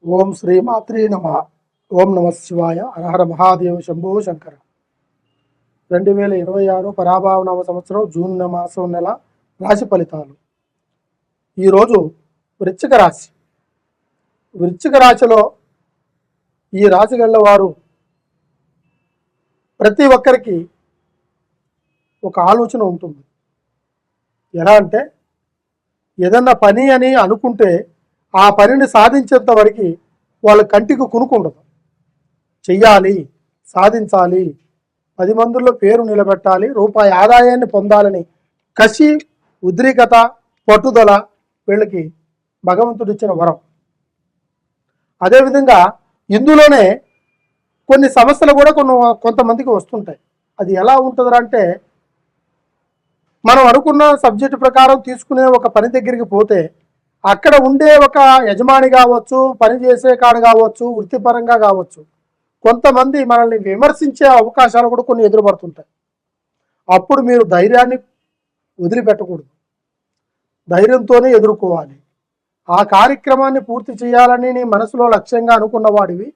ఓం శ్రీమాత్రే నమ. ఓం నమ శివాయ. హరహర మహాదేవ శంభో శంకర. 2026 పరాభావనామ సంవత్సరం జూన్ మాసం నెల రాశి ఫలితాలు. ఈరోజు వృశ్చిక రాశి. వృశ్చిక రాశిలో ఈ రాశి గల వారు ప్రతి ఒక్కరికి ఒక ఆలోచన ఉంటుంది. ఎలా అంటే ఏదన్నా పని అని అనుకుంటే ఆ పనిని సాధించేంత వరకు వాళ్ళ కంటికి కునుకుండదు. చెయ్యాలి, సాధించాలి, 10 మందిలో పేరు నిలబెట్టాలి, రూపాయి ఆదాయాన్ని పొందాలని కసి, ఉద్రికత, పట్టుదల వీళ్ళకి భగవంతుడిచ్చిన వరం. అదేవిధంగా ఇందులోనే కొన్ని సమస్యలు కూడా కొంతమందికి వస్తుంటాయి. అది ఎలా ఉంటుందా అంటే, మనం అనుకున్న సబ్జెక్టు ప్రకారం తీసుకునే ఒక పని దగ్గరికి పోతే అక్కడ ఉండే ఒక యజమాని కావచ్చు, పనిచేసే కాడు కావచ్చు, వృత్తిపరంగా కావచ్చు, కొంతమంది మనల్ని విమర్శించే అవకాశాలు కూడా కొన్ని ఎదురుపడుతుంటాయి. అప్పుడు మీరు ధైర్యాన్ని వదిలిపెట్టకూడదు, ధైర్యంతోనే ఎదుర్కోవాలి. ఆ కార్యక్రమాన్ని పూర్తి చేయాలని నీ మనసులో లక్ష్యంగా అనుకున్న వాడివి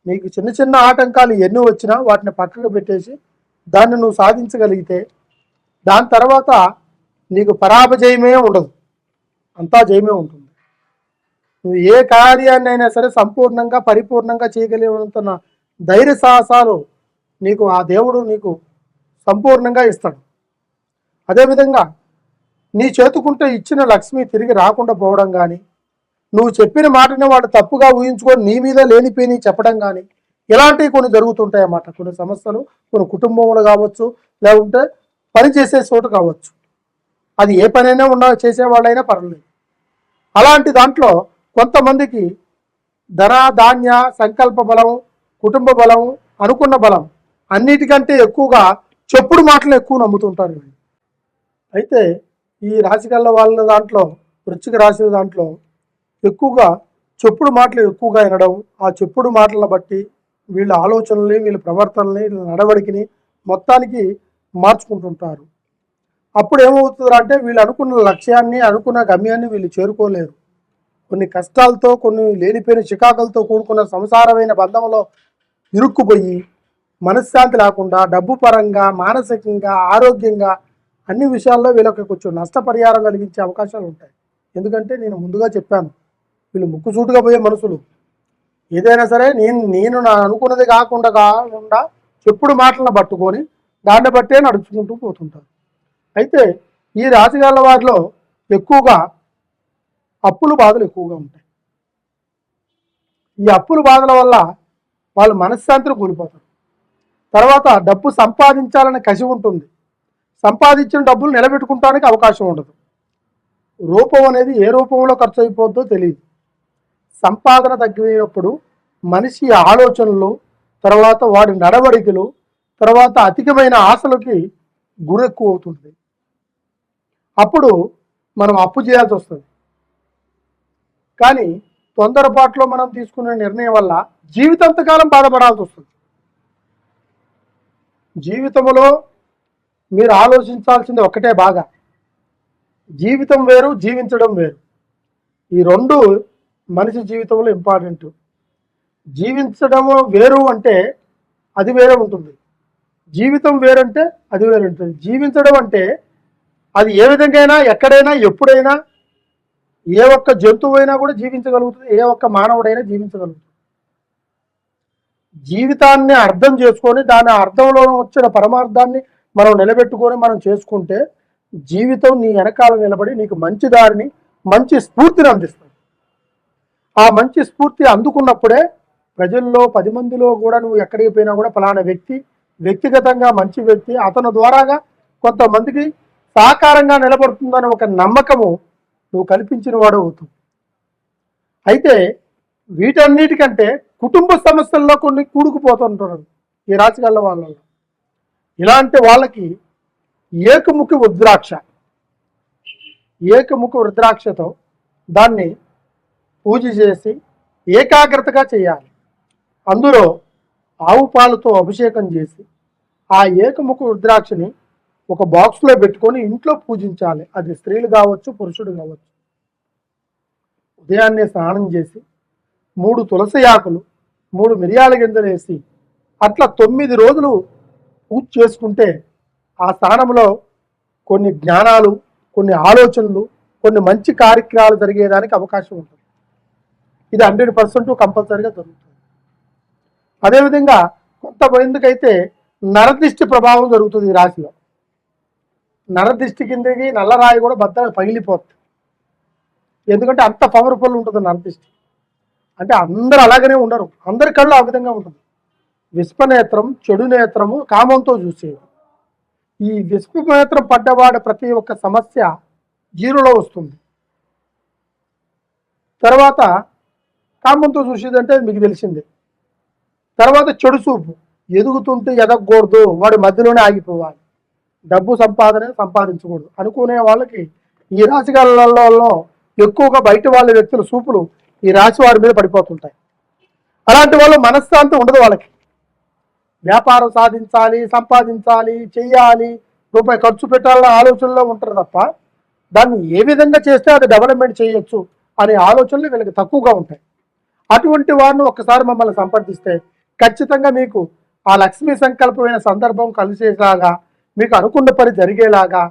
నీకు చిన్న చిన్న ఆటంకాలు ఎన్ని వచ్చినా వాటిని పక్కకు పెట్టేసి దాన్ని నువ్వు సాధించగలిగితే దాని తర్వాత నీకు పరాజయమే ఉండదు, అంతా జయమే ఉంటుంది. నువ్వు ఏ కార్యాన్ని అయినా సరే సంపూర్ణంగా పరిపూర్ణంగా చేయగలిగినంత ధైర్య సాహసాలు నీకు ఆ దేవుడు నీకు సంపూర్ణంగా ఇస్తాడు. అదేవిధంగా నీ చేతుకుంటే ఇచ్చిన లక్ష్మి తిరిగి రాకుండా పోవడం కానీ, నువ్వు చెప్పిన మాటని వాడు తప్పుగా ఊహించుకొని నీ మీద లేనిపోయి చెప్పడం కానీ, ఇలాంటివి కొన్ని జరుగుతుంటాయి అన్నమాట. కొన్ని సమస్యలు కొన్ని కుటుంబంలో కావచ్చు, లేకుంటే పని చేసే చోటు కావచ్చు. అది ఏ పనైనా చేసేవాళ్ళైనా పర్వాలేదు. అలాంటి దాంట్లో కొంతమందికి ధన ధాన్య సంకల్ప బలం, కుటుంబ బలం, అనుకున్న బలం అన్నిటికంటే ఎక్కువగా చెప్పుడు మాటలు ఎక్కువ నమ్ముతుంటారు. అయితే ఈ రాశిగల్ల వాళ్ళ దాంట్లో, వృశ్చిక రాశి దాంట్లో ఎక్కువగా చెప్పుడు మాటలు ఎక్కువగా వినడం, ఆ చెప్పుడు మాటలను బట్టి వీళ్ళ ఆలోచనల్ని, వీళ్ళ ప్రవర్తనని, వీళ్ళ నడవడికిని మొత్తానికి మార్చుకుంటుంటారు. అప్పుడు ఏమవుతుంది అంటే వీళ్ళు అనుకున్న లక్ష్యాన్ని, అనుకున్న గమ్యాన్ని వీళ్ళు చేరుకోలేరు. కొన్ని కష్టాలతో, కొన్ని లేనిపోయిన చికాకులతో కూడుకున్న సంసారమైన బంధంలో ఇరుక్కుపోయి మనశ్శాంతి లేకుండా డబ్బు పరంగా, మానసికంగా, ఆరోగ్యంగా అన్ని విషయాల్లో వీళ్ళకి కొంచెం నష్టపరిహారం కలిగించే అవకాశాలు ఉంటాయి. ఎందుకంటే నేను ముందుగా చెప్పాను, వీళ్ళు ముక్కుసూటుగా పోయే మనుషులు. ఏదైనా సరే నేను నా అనుకున్నది కాకుండా చెప్పుడు మాటలను పట్టుకొని దాన్ని బట్టే నడుచుకుంటూ పోతుంటారు. అయితే ఈ రాశిగల వారిలో ఎక్కువగా అప్పుల బాధలు ఎక్కువగా ఉంటాయి. ఈ అప్పుల బాధల వల్ల వాళ్ళు మనశ్శాంతిని కోల్పోతారు. తర్వాత డబ్బు సంపాదించాలనే కసి ఉంటుంది, సంపాదించిన డబ్బులు నిలబెట్టుకుంటానికి అవకాశం ఉండదు. రూపం అనేది ఏ రూపంలో ఖర్చు అయిపోద్దో తెలియదు. సంపాదన తగ్గినప్పుడు మనిషి ఆలోచనలు, తర్వాత వాడి నడవడికలు, తర్వాత అధికమైన ఆశలకి గురెక్కువ అవుతుంది. అప్పుడు మనం అప్పు చేయాల్సి వస్తుంది. కానీ తొందరపాటులో మనం తీసుకునే నిర్ణయం వల్ల జీవితాంతకాలం బాధపడాల్సి వస్తుంది. జీవితంలో మీరు ఆలోచించాల్సింది ఒకటే బాగా, జీవితం వేరు, జీవించడం వేరు. ఈ రెండు మనిషి జీవితంలో ఇంపార్టెంట్. జీవించడం వేరు అంటే అది వేరే ఉంటుంది, జీవితం వేరంటే అది వేరే ఉంటుంది. జీవించడం అంటే అది ఏ విధంగా, ఎక్కడైనా, ఎప్పుడైనా, ఏ ఒక్క జంతువు అయినా కూడా జీవించగలుగుతుంది, ఏ ఒక్క మానవుడైనా జీవించగలుగుతుంది. జీవితాన్ని అర్థం చేసుకొని దాని అర్థంలో వచ్చిన పరమార్థాన్ని మనం నిలబెట్టుకొని మనం చేసుకుంటే జీవితం నీ వెనకాల నిలబడి నీకు మంచి దారిని, మంచి స్ఫూర్తిని అందిస్తుంది. ఆ మంచి స్ఫూర్తి అందుకున్నప్పుడే ప్రజల్లో 10 మందిలో కూడా నువ్వు ఎక్కడికి పోయినా కూడా ఫలానా వ్యక్తి వ్యక్తిగతంగా మంచి వ్యక్తి, అతని ద్వారాగా కొంతమందికి సహకారంగా నిలబడుతుందని ఒక నమ్మకము నువ్వు కల్పించిన వాడు అవుతుంది. అయితే వీటన్నిటికంటే కుటుంబ సమస్యల్లో కొన్ని కూడుకుపోతుంటారు ఈ రాశిగల్ల వాళ్ళలో. ఇలాంటి వాళ్ళకి ఏకముఖి రుద్రాక్షతో దాన్ని పూజ చేసి ఏకాగ్రతగా చేయాలి. అందులో ఆవు పాలతో అభిషేకం చేసి ఆ ఏకముఖ రుద్రాక్షని ఒక బాక్స్లో పెట్టుకొని ఇంట్లో పూజించాలి. అది స్త్రీలు కావచ్చు, పురుషుడు కావచ్చు. ఉదయాన్నే స్నానం చేసి 3 తులసి ఆకులు, 3 మిరియాల గింజలు వేసి అట్లా 9 రోజులు పూజ చేసుకుంటే ఆ స్థానంలో కొన్ని జ్ఞానాలు, కొన్ని ఆలోచనలు, కొన్ని మంచి కార్యక్రమాలు జరిగేదానికి అవకాశం ఉంటుంది. ఇది 100% కంపల్సరీగా జరుగుతుంది. అదేవిధంగా కొంతమందికైతే నరదిష్టి ప్రభావం జరుగుతుంది. ఈ రాశిలో నరదిష్టి కిందకి నల్లరాయి కూడా బద్దగా పగిలిపోతుంది. ఎందుకంటే అంత పవర్ఫుల్ ఉంటుంది నరదిష్టి. అంటే అందరూ అలాగనే ఉండరు, అందరి కళ్ళు ఆ విధంగా ఉంటుంది. విశ్వనేత్రం, చెడు నేత్రము, కామంతో చూసేది. ఈ విశ్వనేత్రం పడ్డవాడ ప్రతి ఒక్క సమస్య జీరోలో వస్తుంది. తర్వాత కామంతో చూసేదంటే మీకు తెలిసిందే. తర్వాత చెడు చూపు, ఎదుగుతుంటే ఎదగకూడదు, వాడి మధ్యలోనే ఆగిపోవాలి, డబ్బు సంపాదించకూడదు అనుకునే వాళ్ళకి ఈ రాశిగాలలో ఎక్కువగా బయట వాళ్ళ వ్యక్తుల చూపులు ఈ రాశి వారి మీద పడిపోతుంటాయి. అలాంటి వాళ్ళు మనశ్శాంతి ఉండదు. వాళ్ళకి వ్యాపారం సాధించాలి, సంపాదించాలి, చెయ్యాలి, రూపాయి ఖర్చు పెట్టాలన్న ఆలోచనలో ఉంటారు తప్ప దాన్ని ఏ విధంగా చేస్తే అది డెవలప్మెంట్ చేయొచ్చు అనే ఆలోచనలు వీళ్ళకి తక్కువగా ఉంటాయి. అటువంటి వారిని ఒక్కసారి మమ్మల్ని సంప్రదిస్తే ఖచ్చితంగా మీకు ఆ లక్ష్మీ సంకల్పమైన సందర్భం కలిసేలాగా, మీకు అనుకున్న పని జరిగేలాగా,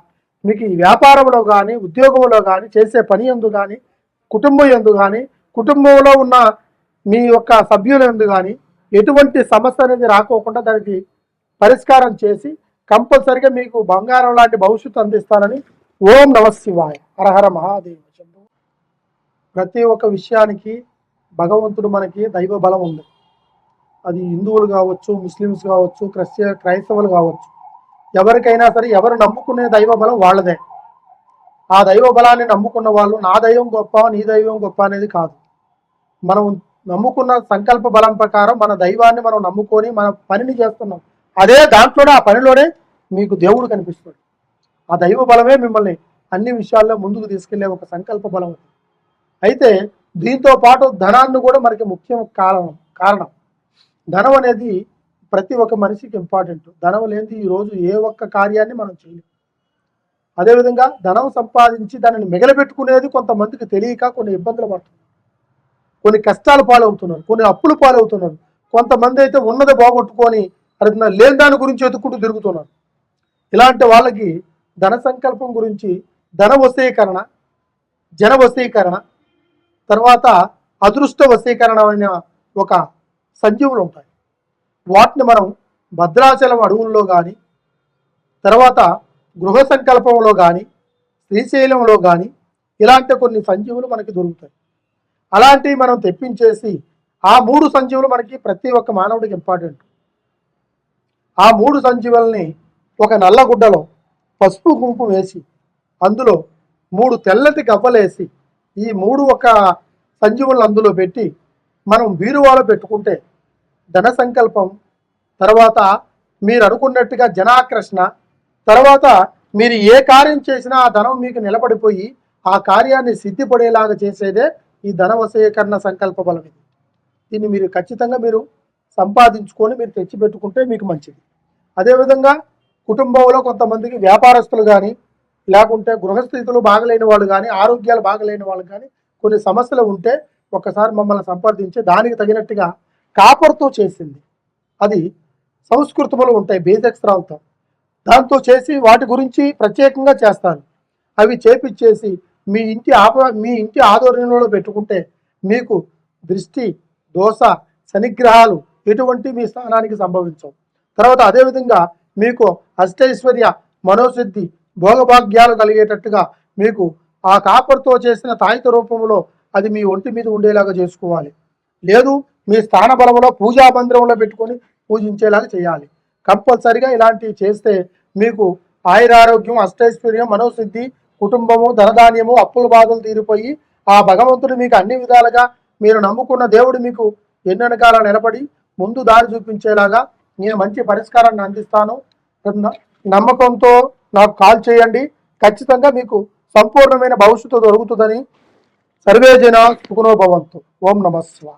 మీకు ఈ వ్యాపారంలో కానీ, ఉద్యోగంలో కానీ, చేసే పని యందు కానీ, కుటుంబం యందు కానీ, కుటుంబంలో ఉన్న మీ యొక్క సభ్యుల యందు కానీ ఎటువంటి సమస్య అనేది రాకోకుండా దానికి పరిష్కారం చేసి కంపల్సరిగా మీకు బంగారం లాంటి భవిష్యత్తు అందిస్తానని ఓం నమః శివాయ, హరహర మహాదేవ శంభో. ప్రతి ఒక్క విషయానికి భగవంతుడు మనకి దైవ బలం ఉంది. అది హిందువులు కావచ్చు, ముస్లిమ్స్ కావచ్చు, క్రైస్తవులు కావచ్చు, ఎవరికైనా సరే ఎవరు నమ్ముకునే దైవ బలం వాళ్ళదే. ఆ దైవ బలాన్ని నమ్ముకున్న వాళ్ళు నా దైవం గొప్ప, నీ దైవం గొప్ప అనేది కాదు. మనం నమ్ముకున్న సంకల్ప బలం ప్రకారం మన దైవాన్ని మనం నమ్ముకొని మన పనిని చేస్తున్నాం. అదే దాంట్లోనే, ఆ పనిలోనే మీకు దేవుడు కనిపిస్తాడు. ఆ దైవ బలమే మిమ్మల్ని అన్ని విషయాల్లో ముందుకు తీసుకెళ్లే ఒక సంకల్ప బలం. అయితే దీంతో పాటు ధనాన్ని కూడా మనకి ముఖ్యం కారణం. ధనం అనేది ప్రతి ఒక్క మనిషికి ఇంపార్టెంట్. ధనం లేనిది ఈరోజు ఏ ఒక్క కార్యాన్ని మనం చేయలేం. అదేవిధంగా ధనం సంపాదించి దానిని మిగలబెట్టుకునేది కొంతమందికి తెలియక కొన్ని ఇబ్బందులు పడుతున్నారు, కొన్ని కష్టాలు పాలవుతున్నారు, కొన్ని అప్పులు పాలవుతున్నారు. కొంతమంది అయితే ఉన్నది బాగొట్టుకొని అది లేని దాని గురించి ఎత్తుకుంటూ తిరుగుతున్నారు. ఇలాంటి వాళ్ళకి ధన సంకల్పం గురించి ధన వశీకరణ, జన వశీకరణ, తర్వాత అదృష్ట వశీకరణ అనే ఒక సంజీవులు ఉంటాయి. వాటిని మనం భద్రాచలం అడవుల్లో కానీ, తర్వాత గృహ సంకల్పంలో కానీ, శ్రీశైలంలో కానీ ఇలాంటి కొన్ని సంజీవులు మనకి దొరుకుతాయి. అలాంటివి మనం తెప్పించేసి ఆ 3 సంజీవులు మనకి ప్రతి ఒక్క మానవుడికి ఇంపార్టెంట్. ఆ 3 సంజీవుల్ని ఒక నల్లగుడ్డలో పసుపు కుంకుమ వేసి అందులో 3 తెల్లటి గవ్వలేసి ఈ 3 ఒక సంజీవులను అందులో పెట్టి మనం బీరువాలో పెట్టుకుంటే ధన సంకల్పం, తర్వాత మీరు అనుకున్నట్టుగా జనాకర్షణ, తర్వాత మీరు ఏ కార్యం చేసినా ఆ ధనం మీకు నిలబడిపోయి ఆ కార్యాన్ని సిద్ధిపడేలాగా చేసేదే ఈ ధన వశీకరణ సంకల్ప బలం. దీన్ని మీరు ఖచ్చితంగా మీరు సంపాదించుకొని మీరు తెచ్చిపెట్టుకుంటే మీకు మంచిది. అదేవిధంగా కుటుంబంలో కొంతమందికి వ్యాపారస్తులు కానీ, లేకుంటే గృహస్థితులు బాగలేని వాళ్ళు కానీ, ఆరోగ్యాలు బాగలేని వాళ్ళు కానీ కొన్ని సమస్యలు ఉంటే ఒక్కసారి మమ్మల్ని సంప్రదించి దానికి తగినట్టుగా కాపర్తో చేసింది, అది సంస్కృతములు ఉంటాయి బేజక్షరాలతో, దాంతో చేసి వాటి గురించి ప్రత్యేకంగా చేస్తారు. అవి చేపిచ్చేసి మీ ఇంటి ఆధ్వర్యంలో పెట్టుకుంటే మీకు దృష్టి, దోష, శనిగ్రహాలు ఎటువంటి మీ స్థానానికి సంభవించవు. తర్వాత అదేవిధంగా మీకు అష్టైశ్వర్య, మనోసిద్ధి, భోగభాగ్యాలు కలిగేటట్టుగా మీకు ఆ కాపర్తో చేసిన తాయిత రూపంలో అది మీ ఒంటి మీద ఉండేలాగా చేసుకోవాలి. లేదు మీ స్థాన బలంలో పూజా మందిరంలో పెట్టుకొని పూజించేలాగా చేయాలి. కంపల్సరిగా ఇలాంటివి చేస్తే మీకు ఆయురారోగ్యం, అష్టైశ్వర్యం, మనోసిద్ధి, కుటుంబము, ధనధాన్యము, అప్పుల బాధలు తీరిపోయి ఆ భగవంతుడు మీకు అన్ని విధాలుగా మీరు నమ్ముకున్న దేవుడు మీకు ఎన్నెనకాల నిలబడి ముందు దారి చూపించేలాగా నేను మంచి పరిష్కారాన్ని అందిస్తాను. నమ్మకంతో నాకు కాల్ చేయండి. ఖచ్చితంగా మీకు సంపూర్ణమైన భవిష్యత్తు దొరుకుతుందని. సర్వే జన సుఖినో భవంతు. ఓం నమః శివాయ.